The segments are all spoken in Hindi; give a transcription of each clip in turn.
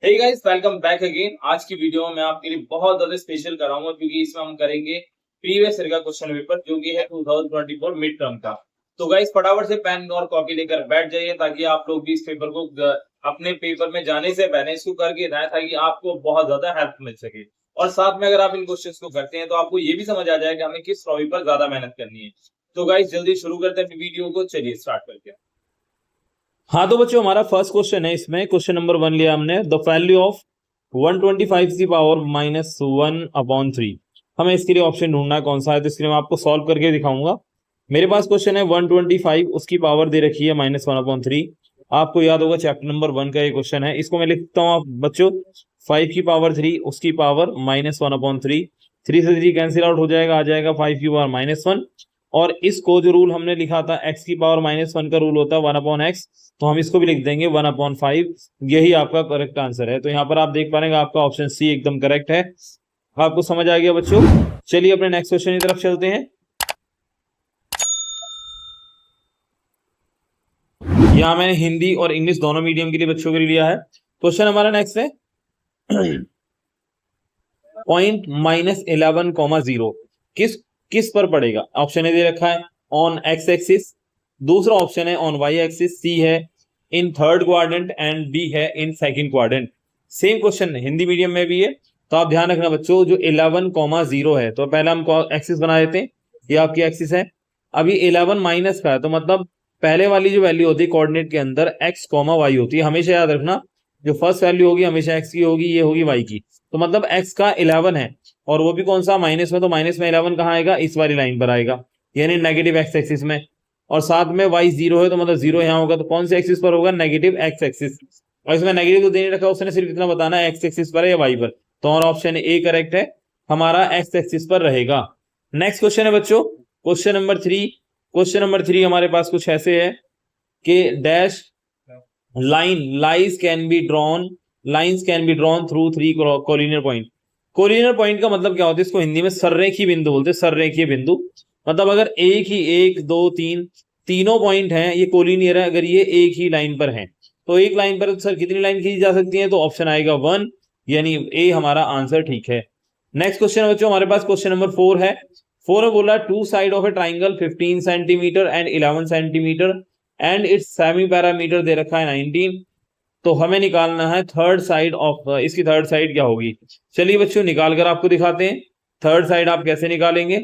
हे गाइस, वेलकम बैक अगेन। आज की वीडियो में मैं आपके लिए बहुत ज्यादा स्पेशल कराऊंगा क्योंकि इसमें हम करेंगे प्रीवियस ईयर का क्वेश्चन पेपर जो कि है 2024 मिड टर्म का। तो गाइस फटाफट से पेन और कॉपी लेकर बैठ जाइए ताकि आप लोग भी इस पेपर को अपने पेपर में जाने से पहले इसको करके जाए ताकि आपको बहुत ज्यादा हेल्प मिल सके। और साथ में अगर आप इन क्वेश्चंस को करते हैं तो आपको ये भी समझ आ जाएगा कि हमें किस टॉपिक पर ज्यादा मेहनत करनी है। तो गाइस जल्दी शुरू करते हैं वीडियो को, चलिए स्टार्ट करते हैं। हाँ तो बच्चों, हमारा फर्स्ट क्वेश्चन है। इसमें क्वेश्चन नंबर 1 लिया हमने, द वैल्यू ऑफ 125 की पावर -1/3। हमें इसके लिए ऑप्शन ढूंढना है कौन सा है, तो इसके लिए मैं आपको सॉल्व करके दिखाऊंगा। मेरे पास क्वेश्चन है 125, उसकी पावर दे रखी है -1/3। आपको याद होगा चैप्टर नंबर 1 का ये क्वेश्चन है। इसको मैं लिखता हूँ आप बच्चों, 5 की पावर 3 उसकी पावर -1/3। 3 से 3 कैंसिल आउट हो जाएगा, आ जाएगा 5 की पावर -1। और इसको जो रूल हमने लिखा था x की पावर -1 का रूल होता है 1/x, तो हम इसको भी लिख देंगे 1/5। यही आपका करेक्ट आंसर है। तो यहाँ पर आप देख पा रहे हैं आपका ऑप्शन सी एकदम करेक्ट है। आपको समझ आ गया बच्चों। चलिए अपने नेक्स्ट क्वेश्चन की तरफ चलते हैं। यहाँ मैंने हिंदी और इंग्लिश दोनों मीडियम के लिए बच्चों के लिए लिया है। क्वेश्चन हमारा नेक्स्ट है पॉइंट -11,0 किस किस पर पड़ेगा। ऑप्शन ए दे रखा है ऑन एक्स एक्सिस, दूसरा ऑप्शन है ऑन वाई एक्सिस, सी है in third quadrant and D है in second quadrant. Same question Hindi medium में भी है, तो आप ध्यान रखना बच्चों। जो 11,0 है तो पहले हम एक्सिस बना देते हैं, ये आपकी एक्सिस है। अभी 11 माइनस का है तो मतलब पहले वाली जो वैल्यू होती है कोऑर्डिनेट के अंदर x, y होती है। हमेशा याद रखना जो फर्स्ट वैल्यू होगी हमेशा x की होगी, ये होगी y की। तो मतलब x का 11 है और वो भी कौन सा माइनस में, तो माइनस में 11 कहाँ आएगा, इस वाली लाइन पर आएगा, यानी नेगेटिव एक्स एक्सिस में। और साथ में y 0 है तो मतलब 0 यहाँ होगा, तो कौन से एक्सिस पर होगा, नेगेटिव एक्स एक्सिस। और इसमें नेगेटिव तो दे नहीं रखा, उसने सिर्फ इतना बताना है एक्स एक्सिस पर है या y पर। तो हमारा ऑप्शन ए करेक्ट है, हमारा एक्स एक्सिस पर रहेगा। नेक्स्ट क्वेश्चन है बच्चों क्वेश्चन नंबर 3। क्वेश्चन नंबर 3 हमारे पास कुछ ऐसे है कि dash lines can be drawn through 3 collinear point. Collinear point का मतलब क्या होता है, इसको हिंदी में सररेखी बिंदु बोलते हैं। सररेखीय बिंदु मतलब अगर एक ही 1 2 3 तीनों पॉइंट हैं, ये कोलिनियर है, अगर ये एक ही लाइन पर हैं तो एक लाइन पर सर कितनी लाइन खींची जा सकती है, तो ऑप्शन आएगा 1, यानी ए हमारा आंसर ठीक है। नेक्स्ट क्वेश्चन बच्चों हमारे पास क्वेश्चन नंबर 4 है। 4 में बोला two side of a triangle 15 centimetre and 11 centimetre and its semi parameter दे रखा है 19। तो हमें निकालना है थर्ड साइड ऑफ, इसकी थर्ड साइड क्या होगी। चलिए बच्चों निकाल कर आपको दिखाते हैं थर्ड साइड आप कैसे निकालेंगे।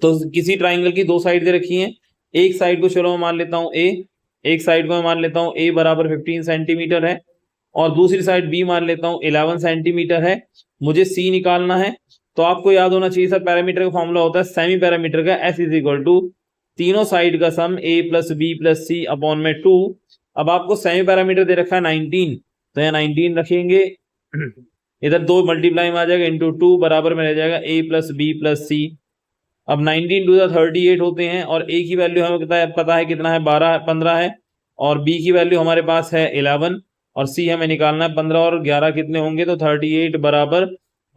तो किसी ट्राइंगल की दो साइड दे रखी हैं, एक साइड को चलो मैं मान लेता हूं ए, एक साइड को मैं मान लेता हूं ए बराबर 15 सेंटीमीटर है और दूसरी साइड बी मान लेता हूं 11 सेंटीमीटर है। मुझे सी निकालना है। तो आपको याद होना चाहिए सर, पैरामीटर का फॉर्मूला होता है सेमी पैरामीटर का, एस इज इक्वल टू तीनों साइड का सम ए प्लस बी प्लस सी अपॉन में 2। अब आपको सेमी पैरामीटर दे रखा है 19, तो यहाँ 19 रखेंगे, इधर 2 मल्टीप्लाई में आ जाएगा इंटू 2 बराबर में रह जाएगा ए प्लस बी प्लस सी। अब 19 टू 38 होते हैं और ए की वैल्यू हमें पता है कितना है, 15 है, और बी की वैल्यू हमारे पास है 11 और सी हमें निकालना है 15 और 11 कितने होंगे, तो 38 बराबर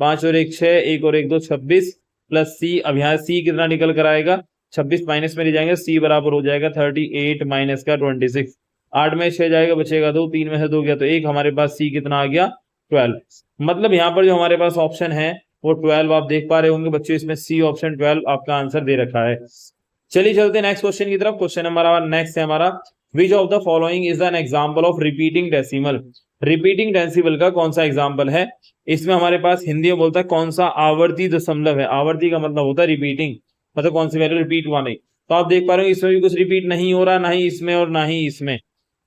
5 और 1 6, 1 और 1 2 26 प्लस सी। अब यहाँ सी कितना निकल कर आएगा, 26 माइनस में ले जाएंगे, सी बराबर हो जाएगा 38 माइनस का 26। 8 में 6 जाएगा, बचेगा 2, 3 में से 2 गया तो 1, हमारे पास सी कितना आ गया 12। मतलब यहाँ पर जो हमारे पास ऑप्शन है वो 12 आप देख पा रहे होंगे बच्चों, इसमें सी ऑप्शन 12 आपका आंसर दे रखा है। चलिए चलते हैं नेक्स्ट क्वेश्चन की तरफ। क्वेश्चन हमारा नेक्स्ट है हमारा, विच of the following is an example of repeating decimal. Repeating decimal का कौन सा एग्जांपल है। इसमें हमारे पास हिंदी में बोलता है कौन सा आवर्ती दशमलव है। आवर्ती का मतलब होता है रिपीटिंग, मतलब कौन सी वैल्यू रिपीट हुआ नहीं। तो आप देख पा रहे हो इसमें भी कुछ रिपीट नहीं हो रहा, ना ही इसमें और ना ही इसमें,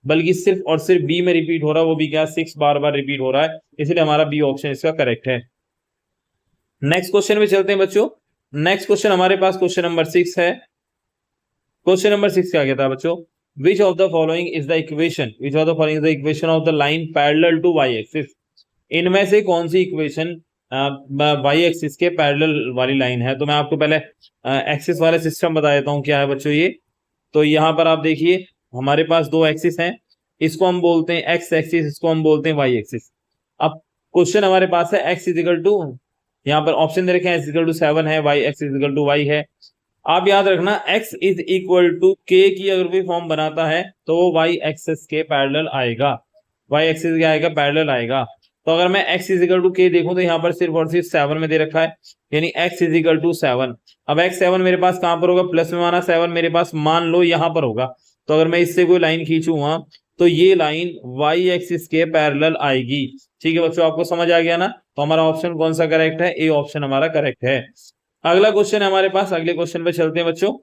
बल्कि सिर्फ और सिर्फ बी में रिपीट हो रहा है, वो भी क्या 6 बार बार रिपीट हो रहा है, इसलिए हमारा बी ऑप्शन इसका करेक्ट है। नेक्स्ट क्वेश्चन में चलते हैं बच्चों। नेक्स्ट क्वेश्चन हमारे पास क्वेश्चन नंबर 6 है। क्वेश्चन नंबर 6 क्या कहता है बच्चों, which of the following is the equation, which of the following is the equation of the line parallel to Y axis. इनमें से कौन सी इक्वेशन वाई एक्सिस के पैरेलल वाली लाइन है। तो मैं आपको पहले एक्सिस वाले सिस्टम बता देता हूँ क्या है बच्चों ये। तो यहाँ पर आप देखिए हमारे पास दो एक्सिस हैं, इसको हम बोलते हैं एक्स एक्सिस, इसको हम बोलते हैं वाई एक्सिस। अब क्वेश्चन हमारे पास है एक्स इजिकल टू, यहाँ पर ऑप्शन दे रखे हैं एक्स इक्वल टू 7 है, Y X equal to Y है। आप याद रखना x इज इक्वल टू के की अगर कोई फॉर्म बनाता है तो वो वाई एक्सेस के पैरेलल आएगा। वाई एक्सिस क्या आएगा, पैरेलल आएगा। तो अगर मैं x इजिकल टू के देखूं तो यहाँ पर सिर्फ और सिर्फ 7 में दे रखा है, यानी x इजिकल टू 7। अब x 7 मेरे पास कहां पर होगा, प्लस में माना 7 मेरे पास मान लो यहां पर होगा। तो अगर मैं इससे कोई लाइन खींचूंगा तो ये लाइन y एक्सिस के पैरेलल आएगी। ठीक है बच्चों, आपको समझ आ गया ना। तो हमारा ऑप्शन कौन सा करेक्ट है, ए ऑप्शन हमारा करेक्ट है। अगला क्वेश्चन है हमारे पास, अगले क्वेश्चन पे चलते हैं बच्चों।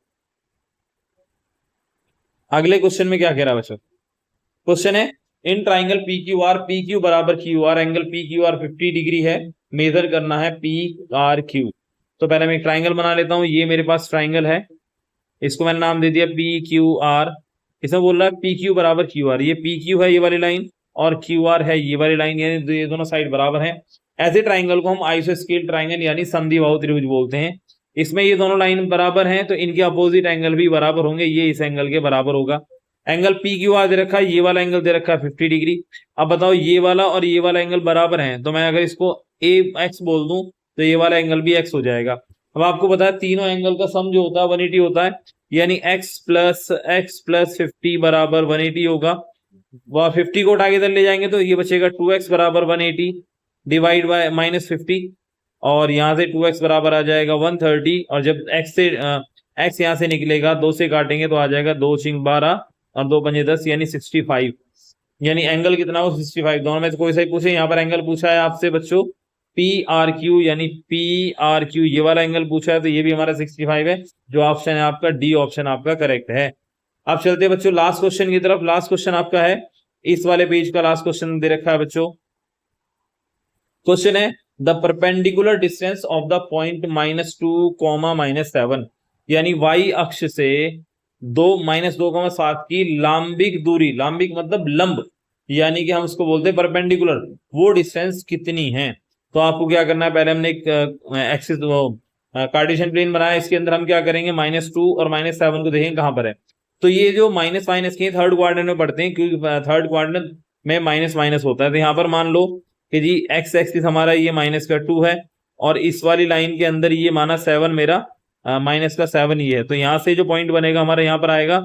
अगले क्वेश्चन में क्या कह रहा है बच्चों, क्वेश्चन है in triangle P Q R, P Q बराबर Q R, angle P Q R 50 degree है, मेजर करना है पी आर क्यू। तो पहले मैं एक ट्राइंगल बना लेता हूं, ये मेरे पास ट्राइंगल है, इसको मैंने नाम दे दिया पी क्यू आर। इसमें बोल रहा है पी क्यू बराबर क्यू आर, ये पी क्यू है ये वाली लाइन और क्यू आर है ये वाली लाइन, यानी ये दोनों साइड बराबर है। ऐसे ट्राइंगल को हम आइसोस्केल ट्राइंगल यानी समद्विबाहु त्रिभुज बोलते हैं। इसमें ये दोनों लाइन बराबर हैं तो इनके अपोजिट एंगल भी बराबर होंगे, ये इस एंगल के बराबर होगा। एंगल पी क्यू आर दे रखा है, ये वाला एंगल दे रखा है 50 डिग्री। अब बताओ ये वाला और ये वाला एंगल बराबर हैं, तो मैं अगर इसको ए एक्स बोल दूं तो ये वाला एंगल भी एक्स हो जाएगा। अब आपको पता है तीनों एंगल का सम जो होता है 180 होता है, यानी x प्लस 50 बराबर 180 होगा। वह 50 को उठा के इधर ले जाएंगे तो ये बचेगा 2x बराबर 180 डिवाइड बाय -50, और यहाँ से 2x बराबर आ जाएगा 130, और जब x यहाँ से निकलेगा 2 से काटेंगे तो आ जाएगा 2 × 12 और 2 × 5 10 यानी 65। यानी एंगल कितना हो 65, दोनों में से कोई सा ही पूछे। यहाँ पर एंगल पूछा है आपसे बच्चों पी आर क्यू, यानी पी आर क्यू ये वाला एंगल पूछा है, तो ये भी हमारा 65 है। जो ऑप्शन है आपका डी ऑप्शन आपका करेक्ट है। अब चलते हैं बच्चों लास्ट क्वेश्चन की तरफ। लास्ट क्वेश्चन आपका है इस वाले पेज का लास्ट क्वेश्चन दे रखा है बच्चों। क्वेश्चन है the perpendicular distance of the point -2, -7, यानी y अक्ष से 2 की लांबिक दूरी, लांबिक मतलब लंब, यानी कि हम उसको बोलते हैं परपेंडिकुलर, वो डिस्टेंस कितनी है। तो आपको क्या करना है, पहले हमने एक एक्सिस कार्टेशियन प्लेन बनाया, इसके अंदर हम क्या करेंगे -2 और -7 को देखेंगे कहां पर है। तो ये जो माइनस माइनस के थर्ड क्वाड्रेंट में पढ़ते हैं, क्योंकि थर्ड क्वाड्रेंट में माइनस माइनस होता है। तो यहाँ पर मान लो कि जी एक्स एक्सिस हमारा ये -2 है और इस वाली लाइन के अंदर ये माना 7 मेरा -7 ही है। तो यहाँ से जो पॉइंट बनेगा हमारा यहाँ पर आएगा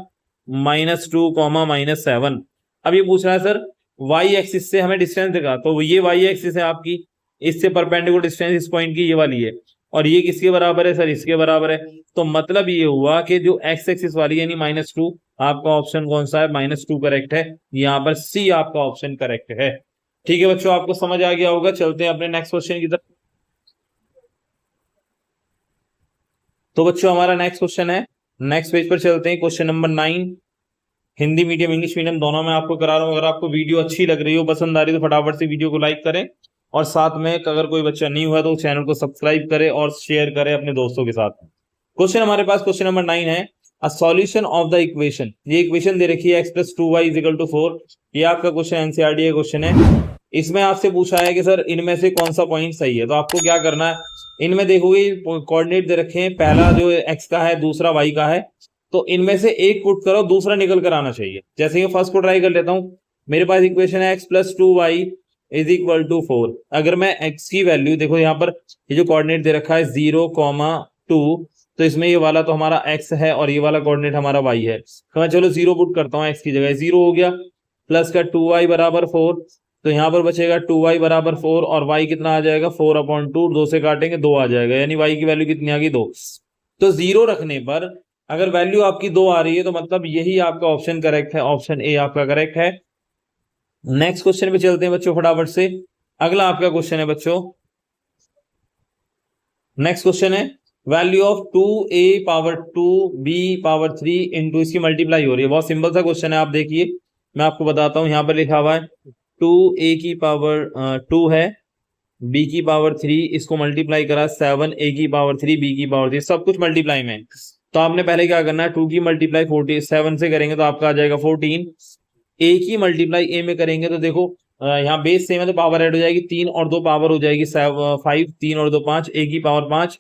-2, -7। अब ये पूछ रहा है सर वाई एक्सिस से हमें डिस्टेंस दिखा, तो ये वाई एक्सिस है आपकी, इससे परपेंडिकुलर डिस्टेंस इस पॉइंट की ये वाली है, और ये किसके बराबर है सर, इसके बराबर है। तो मतलब ये हुआ कि जो एक्स एक्सिस वाली यानी -2, आपका ऑप्शन कौन सा है, -2 करेक्ट है। यहाँ पर सी आपका ऑप्शन करेक्ट है। ठीक है बच्चों, आपको समझ आ गया होगा। चलते हैं अपने नेक्स्ट क्वेश्चन की तरफ। तो बच्चों हमारा नेक्स्ट क्वेश्चन है, नेक्स्ट पेज पर चलते हैं। Question number 9, Hindi medium English medium दोनों में आपको करा रहा हूं। अगर आपको वीडियो अच्छी लग रही हो, पसंद आ रही है, तो फटाफट से वीडियो को लाइक करें, और साथ में अगर कोई बच्चा नहीं हुआ तो चैनल को सब्सक्राइब करे और शेयर करे अपने दोस्तों के साथ। क्वेश्चन हमारे पास क्वेश्चन नंबर 9 है a solution of the equation. ये इक्वेशन दे रखी है x + 2y = 4। ये आपका क्वेश्चन एनसीईआरटी का क्वेश्चन है। इसमें आपसे पूछा है कि सर इनमें से कौन सा पॉइंट सही है। तो आपको क्या करना है, इनमें देखोगे कोऑर्डिनेट दे रखे हैं, पहला जो x का है, दूसरा y का है, तो इनमें से एक पुट करो, दूसरा निकल कर आना चाहिए। जैसे कि फर्स्ट को ट्राई कर लेता हूं। मेरे पास इक्वेशन है x + 2y = 4। अगर मैं x की वैल्यू देखो, यहाँ पर ये जो कोऑर्डिनेट दे रखा है 0, 2, तो इसमें ये वाला तो हमारा x है और ये वाला कोऑर्डिनेट हमारा y है। तो मैं चलो 0 पुट करता हूँ, x की जगह 0 हो गया, प्लस का 2y = 4, तो यहाँ पर बचेगा 2y = 4, और y कितना आ जाएगा 4/2, 2 से काटेंगे 2 आ जाएगा, यानी y की वैल्यू कितनी आ गई 2। तो 0 रखने पर अगर वैल्यू आपकी 2 आ रही है तो मतलब यही आपका ऑप्शन करेक्ट है, ऑप्शन ए आपका करेक्ट है। नेक्स्ट क्वेश्चन पे चलते हैं बच्चों फटाफट से। अगला आपका क्वेश्चन है बच्चों, नेक्स्ट क्वेश्चन है वैल्यू ऑफ 2a⁻2b⁻3 इंटू इसकी मल्टीप्लाई हो रही है। बहुत सिंपल सा क्वेश्चन है, आप देखिए मैं आपको बताता हूं। यहाँ पर लिखा हुआ है 2a⁻2 है, b⁻3, इसको मल्टीप्लाई करा 7a⁻3 b⁻3, सब कुछ मल्टीप्लाई में। तो आपने पहले क्या करना है, 2 की मल्टीप्लाई 47 से करेंगे तो आपका आ जाएगा 14। ए की मल्टीप्लाई ए में करेंगे तो देखो यहाँ बेस सेम है तो पावर ऐड हो जाएगी, 3 और 2 पावर हो जाएगी 5, 3 और 2 5, ए की पावर 5,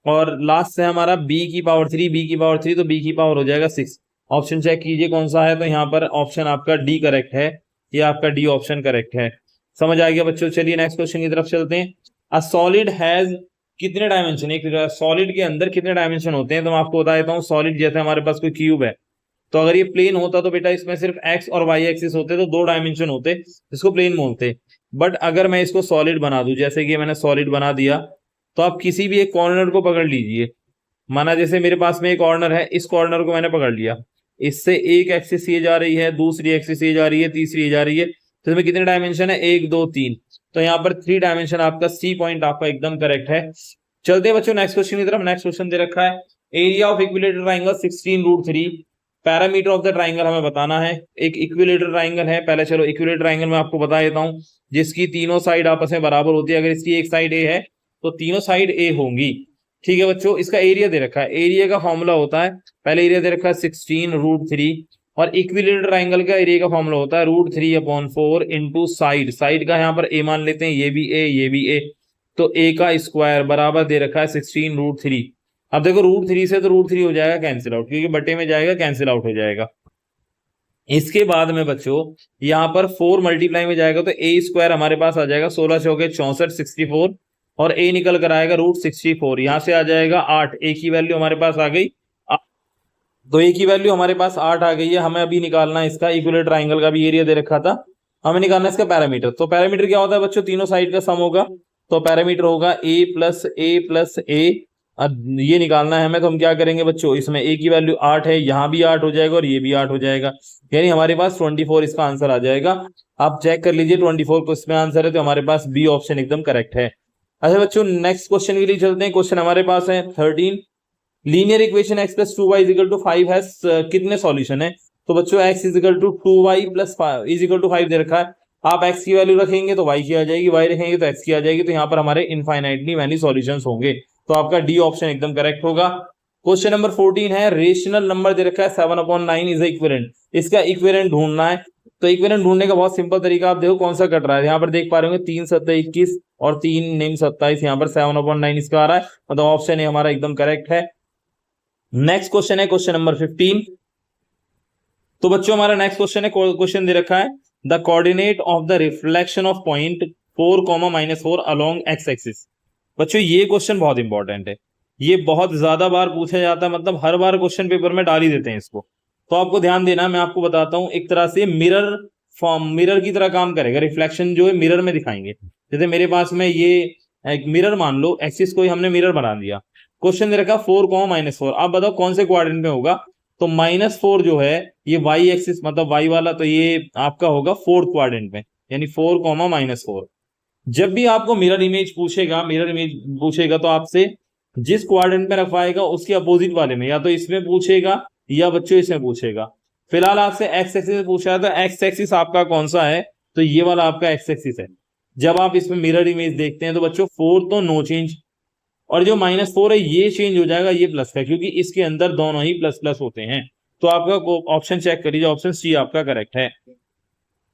और लास्ट से हमारा b⁻3 b⁻3, तो b की पावर हो जाएगा 6। ऑप्शन चेक कीजिए कौन सा है, तो यहाँ पर ऑप्शन आपका डी करेक्ट है, ये आपका डी ऑप्शन करेक्ट है। समझ आ गया बच्चों। चलिए नेक्स्ट क्वेश्चन की तरफ चलते हैं। अ सॉलिड हैज कितने डायमेंशन, एक सॉलिड के अंदर कितने डायमेंशन होते हैं, तो मैं आपको बता देता हूँ। सॉलिड जैसे हमारे पास कोई क्यूब है, तो अगर ये प्लेन होता तो बेटा इसमें सिर्फ एक्स और वाई एक्सिस होते, तो 2 डायमेंशन होते, इसको प्लेन बोलते। बट अगर मैं इसको सॉलिड बना दूं, जैसे कि मैंने सॉलिड बना दिया, तो आप किसी भी एक कॉर्नर को पकड़ लीजिए। माना जैसे मेरे पास में एक कॉर्नर है, इस कॉर्नर को मैंने पकड़ लिया, इससे एक एक्सिस ये जा रही है, दूसरी एक्सिस ये जा रही है, तीसरी ये जा रही है, तो इसमें कितने डायमेंशन है, 1 2 3। तो यहाँ पर 3 डायमेंशन आपका सी पॉइंट आपका एकदम करेक्ट है। चलते हैं बच्चों नेक्स्ट क्वेश्चन की तरफ। नेक्स्ट क्वेश्चन दे रखा है area of equilateral triangle 16√3, parameter of the triangle हमें बताना है। एक इक्विलेटरल ट्राइंगल है, पहले चलो इक्विलेटरल ट्राइंगल में आपको बता देता हूं, जिसकी तीनों साइड आपस में बराबर होती है। अगर इसकी एक साइड ए है तो तीनों साइड ए होंगी, ठीक है बच्चों। इसका एरिया दे रखा है, एरिया का फॉर्मूला होता है, पहले एरिया दे रखा है 16√3, और इक्विलेटरल ट्राइंगल का एरिया का फॉर्मूला होता है √3/4 इंटू साइड। साइड का यहाँ पर ए मान लेते हैं, ये भी ए ये भी ए, तो ए का स्क्वायर बराबर दे रखा है 16√3। अब देखो √3 से तो √3 हो जाएगा कैंसिल आउट, क्योंकि बटे में जाएगा कैंसिल आउट हो जाएगा। इसके बाद में बच्चों यहाँ पर 4 मल्टीप्लाई में जाएगा तो ए स्क्वायर हमारे पास आ जाएगा 16 चौके 64 64, और ए निकल कर आएगा √64, यहां से आ जाएगा 8। ए की वैल्यू हमारे पास आ गई, तो ए की वैल्यू हमारे पास 8 आ गई है। हमें अभी निकालना है इसका इक्विलेटरल ट्राइंगल का भी एरिया दे रखा था, हमें निकालना है इसका पैरामीटर। तो पैरामीटर क्या होता है बच्चों, तीनों साइड का सम होगा, तो पैरामीटर होगा a प्लस ए। अब ये निकालना है हमें, तो हम क्या करेंगे बच्चों, इसमें a की वैल्यू 8 है, यहाँ भी 8 हो जाएगा और ये भी 8 हो जाएगा, यानी हमारे पास 24 इसका आंसर आ जाएगा। आप चेक कर लीजिए 24 को इसमें आंसर है, तो हमारे पास बी ऑप्शन एकदम करेक्ट है। अच्छा बच्चों नेक्स्ट क्वेश्चन के लिए चलते हैं। क्वेश्चन हमारे पास है 13, लीनियर इक्वेशन x + 2y = 5 है, कितने सॉल्यूशन है। तो बच्चों x = 2y + 5 5 दे रखा है। आप x की वैल्यू रखेंगे तो y की आ जाएगी, y रखेंगे तो x की आ जाएगी, तो यहाँ पर हमारे इनफाइनाइटली मैनी सॉल्यूशंस होंगे, तो आपका डी ऑप्शन एकदम करेक्ट होगा। क्वेश्चन नंबर 14 है, रेशनल नंबर दे रखा है 7/9 इज इक्विवेलेंट, इसका इक्विवेलेंट ढूंढना है। तो इक्विवेलेंट ढूंढने का बहुत सिंपल तरीका, आप देखो कौन सा कट रहा है, यहाँ पर देख पा रहे होंगे 3 7 21 और 3 9 27, यहाँ पर 7/9 इसका आ रहा है, मतलब ऑप्शन ए हमारा एकदम करेक्ट है। नेक्स्ट क्वेश्चन है क्वेश्चन नंबर 15। तो बच्चों हमारा नेक्स्ट क्वेश्चन है, क्वेश्चन दे रखा है the coordinate of the reflection of point 4, -4 along x axis. बच्चों ये क्वेश्चन बहुत इंपॉर्टेंट है, ये बहुत ज्यादा बार पूछा जाता है, मतलब हर बार क्वेश्चन पेपर में डाल ही देते हैं इसको, तो आपको ध्यान देना। मैं आपको बताता हूं, एक तरह से मिरर फॉर्म, मिरर की तरह काम करेगा, रिफ्लेक्शन जो है मिरर में दिखाएंगे। जैसे मेरे पास में ये एक मिरर मान लो, एक्सिस को ही हमने मिरर बना दिया। क्वेश्चन दे रखा 4, -4, आप बताओ कौन से क्वाड्रेंट में होगा। तो -4 जो है ये वाई एक्सिस मतलब वाई वाला, तो ये आपका होगा 4th क्वाड्रेंट में, यानी 4, -4। जब भी आपको मिरर इमेज पूछेगा तो आपसे जिस क्वाड्रेंट में रखवाएगा उसके अपोजिट वाले में, या तो इसमें पूछेगा या बच्चों इसमें पूछेगा। फिलहाल आपसे एक्स एक्सिस पूछा है, तो एक्स एक्सिस आपका कौन सा है, तो ये वाला आपका एक्स एक्सिस है। जब आप इसमें मिरर इमेज देखते हैं तो बच्चों 4 तो नो चेंज, और जो -4 है ये चेंज हो जाएगा, ये प्लस है, क्योंकि इसके अंदर दोनों ही प्लस प्लस होते हैं। तो आपका ऑप्शन चेक करिए, ऑप्शन सी आपका करेक्ट है।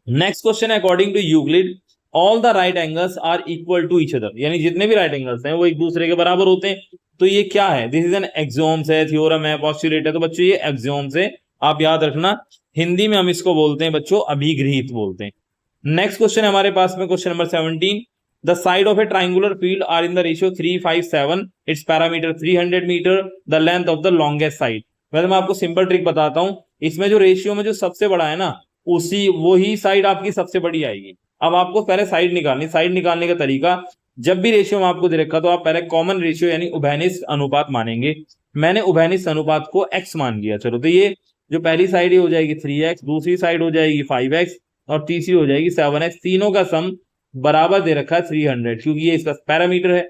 नेक्स्ट क्वेश्चन है, according to Euclid all the right angles are equal to each other, यानी जितने भी राइट एंगल्स हैं वो एक दूसरे के बराबर होते हैं। तो ये क्या है, दिस इज एन एक्सियोम्स है, थ्योरम है, पोस्टुलेट है। तो बच्चों ये एक्सियोम्स है, आप याद रखना, हिंदी में हम इसको बोलते हैं बच्चों अभिगृहित बोलते हैं। नेक्स्ट क्वेश्चन है हमारे पास में question number 17, the side of a triangular field are in the ratio 3 5 7, its parameter 300 metre, the length of the longest side. वैसे मैं आपको सिंपल ट्रिक बताता हूं, इसमें जो रेशियो में जो सबसे बड़ा है ना, उसी वही साइड आपकी सबसे बड़ी आएगी। अब आपको पहले साइड निकालनी, साइड निकालने का तरीका, जब भी रेशियो में आपको दे रखा तो आप पहले कॉमन रेशियो यानी उभयनिष्ठ अनुपात मानेंगे। मैंने उभयनिष्ठ अनुपात को x मान लिया, चलो तो ये जो पहली साइड हो जाएगी 3x, दूसरी साइड हो जाएगी 5x और तीसरी हो जाएगी 7x, तीनों का सम बराबर दे रखा है 300, क्योंकि ये इसका पैरामीटर है।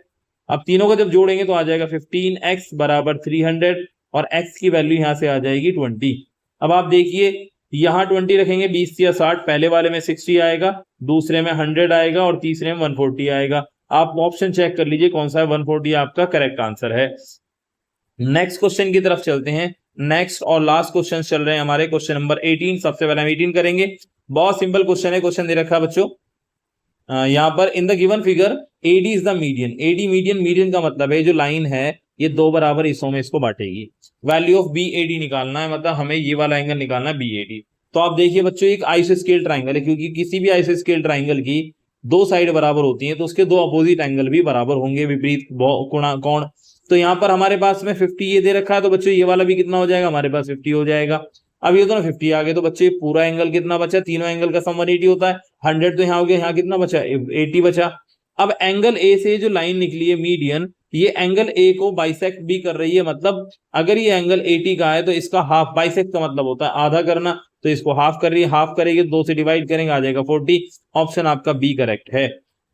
अब तीनों को जब जोड़ेंगे तो आ जाएगा 15x बराबर 300 और x की वैल्यू यहां से आ जाएगी 20। अब आप देखिए यहाँ 20 रखेंगे, 20 या 60, पहले वाले में 60 आएगा, दूसरे में 100 आएगा और तीसरे में 140 आएगा। आप ऑप्शन चेक कर लीजिए कौन सा है, 140 आपका करेक्ट आंसर है। नेक्स्ट क्वेश्चन की तरफ चलते हैं। नेक्स्ट और लास्ट क्वेश्चन चल रहे हैं हमारे, क्वेश्चन नंबर 18। सबसे पहले हम 18 करेंगे, बहुत सिंपल क्वेश्चन है। क्वेश्चन दे रखा है बच्चों यहाँ पर, in the given figure AD is the median. AD median, median का मतलब है जो लाइन है ये 2 बराबर हिस्सों में इसको बांटेगी। वैल्यू ऑफ BAD निकालना है, मतलब हमें ये वाला एंगल निकालना है BAD। तो आप देखिए बच्चों एक आइसोस्केल ट्राइंगल है, क्योंकि किसी भी आइसोस्केल ट्राइंगल की 2 साइड बराबर होती हैं तो उसके 2 अपोजिट एंगल भी बराबर होंगे, विपरीत कोण। तो यहाँ पर हमारे पास में 50 ये दे रखा है, तो बच्चों ये वाला भी कितना हो जाएगा, हमारे पास 50 हो जाएगा। अब ये दोनों 50 आ गए, तो बच्चे पूरा एंगल कितना बचा, तीनों एंगल का सम 180 होता है, 100 तो यहाँ हो गया, यहाँ कितना बचा 80 बचा। अब एंगल ए से जो लाइन निकली है मीडियन, ये एंगल ए को बाइसेक्ट भी कर रही है, मतलब अगर ये एंगल 80 का है तो इसका हाफ, बाइसेक्ट का मतलब होता है आधा करना, तो इसको हाफ कर रही है, हाफ करेगी 2 से डिवाइड करेंगे आ जाएगा 40। ऑप्शन आपका बी करेक्ट है।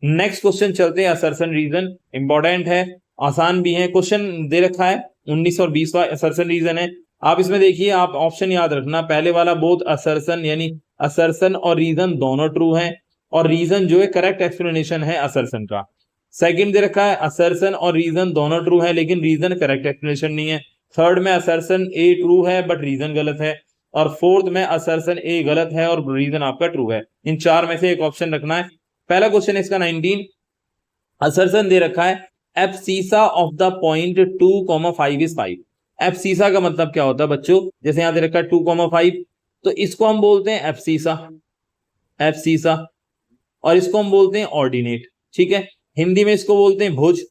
नेक्स्ट क्वेश्चन चलते हैं, असर्शन रीजन इंपॉर्टेंट है, आसान भी है, क्वेश्चन दे रखा है 19 और 20 का असर्शन रीजन है। आप इसमें देखिए, आप ऑप्शन याद रखना, पहले वाला बोथ असर्शन, यानी असर्शन और रीजन दोनों ट्रू हैं, और रीजन जो है करेक्ट एक्सप्लेनेशन है असर्शन का। सेकंड दे रखा है असर्शन और रीजन दोनों ट्रू है लेकिन रीजन करेक्ट एक्सप्लेनेशन नहीं है। थर्ड में असर्शन ए ट्रू है बट रीजन गलत है, और फोर्थ में असर्शन ए गलत है और रीजन आपका ट्रू है। इन चार में से एक ऑप्शन रखना है। पहला क्वेश्चन इसका 19, असर्शन दे रखा है abscissa of the point 2,5 is 5। Abscissa का मतलब क्या होता है बच्चों, जैसे यहां दे रखा है 2,5, तो इसको हम बोलते हैं एब्सिसा, एब्सिसा, और इसको हम बोलते हैं ऑर्डिनेट, ठीक है। हिंदी में इसको बोलते हैं भुज,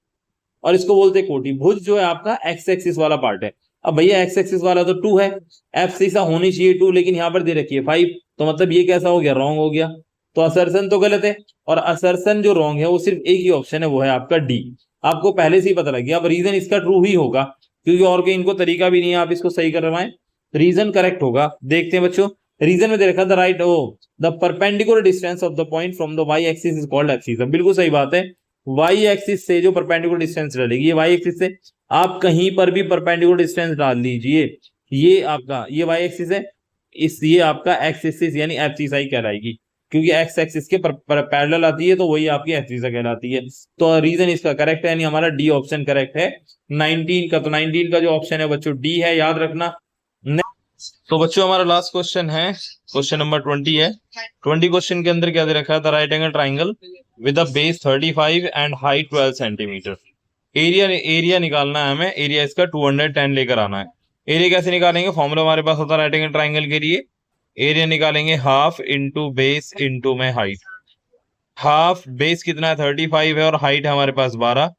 और इसको बोलते हैं कोटि। भुज जो है आपका एक्स एक्सिस वाला पार्ट है। अब भैया एक्स एक्सिस वाला तो 2 है, एब्सिसा होनी चाहिए 2, लेकिन यहां पर दे रखी है 5, तो मतलब ये कैसा हो गया, रॉन्ग हो गया। तो असर्शन तो गलत है, और असर्शन जो रॉन्ग है वो सिर्फ एक ही ऑप्शन है, वो है आपका डी। आपको पहले से ही पता लग गया। अब रीजन इसका ट्रू ही होगा, क्योंकि और कोई इनको तरीका भी नहीं है आप इसको सही करवाएं, रीजन करेक्ट होगा। देखते हैं बच्चों, रीजन में दे रखा था right the perpendicular distance of the point from the Y axis is called abscissa. बिल्कुल सही बात है, वाई एक्सिस से जो परपेंडिकुलर डिस्टेंस डालेगी, ये वाई एक्सिस से आप कहीं पर भी परपेंडिकुलर डिस्टेंस डाल लीजिए, ये आपका ये वाई एक्सिस है, इस ये आपका एक्स एक्सिस यानी एब्सिसा ही कहलाएगी, क्योंकि एक्स एक्सिस के पैरेलल आती है, तो वही आपकी एब्सिसा कहलाती है। तो रीजन इसका करेक्ट है, यानी हमारा डी ऑप्शन करेक्ट है 19 का। तो 19 का जो ऑप्शन है बच्चों डी है, याद रखना। तो बच्चों हमारा लास्ट क्वेश्चन है, क्वेश्चन नंबर 20 है। 20 क्वेश्चन के अंदर क्या दे रखा है, the right angle triangle with the base 35 and height 12 centimetre. Area निकालना है हमें, एरिया इसका 210 लेकर आना है। एरिया कैसे निकालेंगे, फॉर्मूला हमारे पास होता है राइट एंगल ट्राइंगल के लिए, एरिया निकालेंगे हाफ इंटू बेस इंटू में हाइट। हाफ बेस कितना है 35 है और हाइट है हमारे पास 12,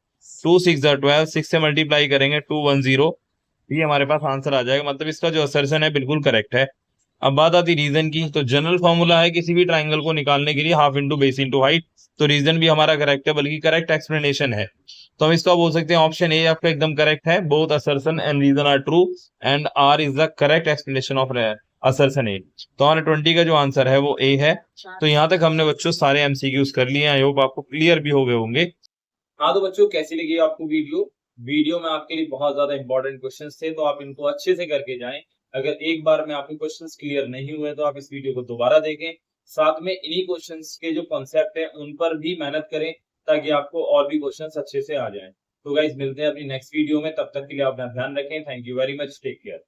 2 6 12, 6 से मल्टीप्लाई करेंगे 210, ये हमारे पास आंसर आ जाएगा। मतलब इसका जो असर्शन है बिल्कुल करेक्ट है। अब बात आती रीजन की, तो जनरल फॉर्मूला है किसी भी ट्राइंगल को निकालने के लिए half into base into height, तो रीजन भी हमारा करेक्ट है, बल्कि करेक्ट एक्सप्लेनेशन है। तो हम इसका बोल सकते हैं ऑप्शन ए आपका एकदम करेक्ट है, both assertion and reason are true and R is the correct explanation of assertion A. तो हमारे 20 का जो आंसर है वो ए है। तो यहाँ तक हमने बच्चों सारे एमसीक्यूज कर लिए, आई होप आपको क्लियर भी हो गए होंगे। हाँ तो बच्चों कैसी लगी आपको वीडियो में आपके लिए बहुत ज्यादा इंपॉर्टेंट क्वेश्चंस थे, तो आप इनको अच्छे से करके जाएं। अगर एक बार में आपके क्वेश्चंस क्लियर नहीं हुए तो आप इस वीडियो को दोबारा देखें, साथ में इन्हीं क्वेश्चंस के जो कॉन्सेप्ट है उन पर भी मेहनत करें, ताकि आपको और भी क्वेश्चंस अच्छे से आ जाएं। तो गाइस मिलते हैं अपनी नेक्स्ट वीडियो में, तब तक के लिए आप अपना ध्यान रखें। Thank you very much, take care.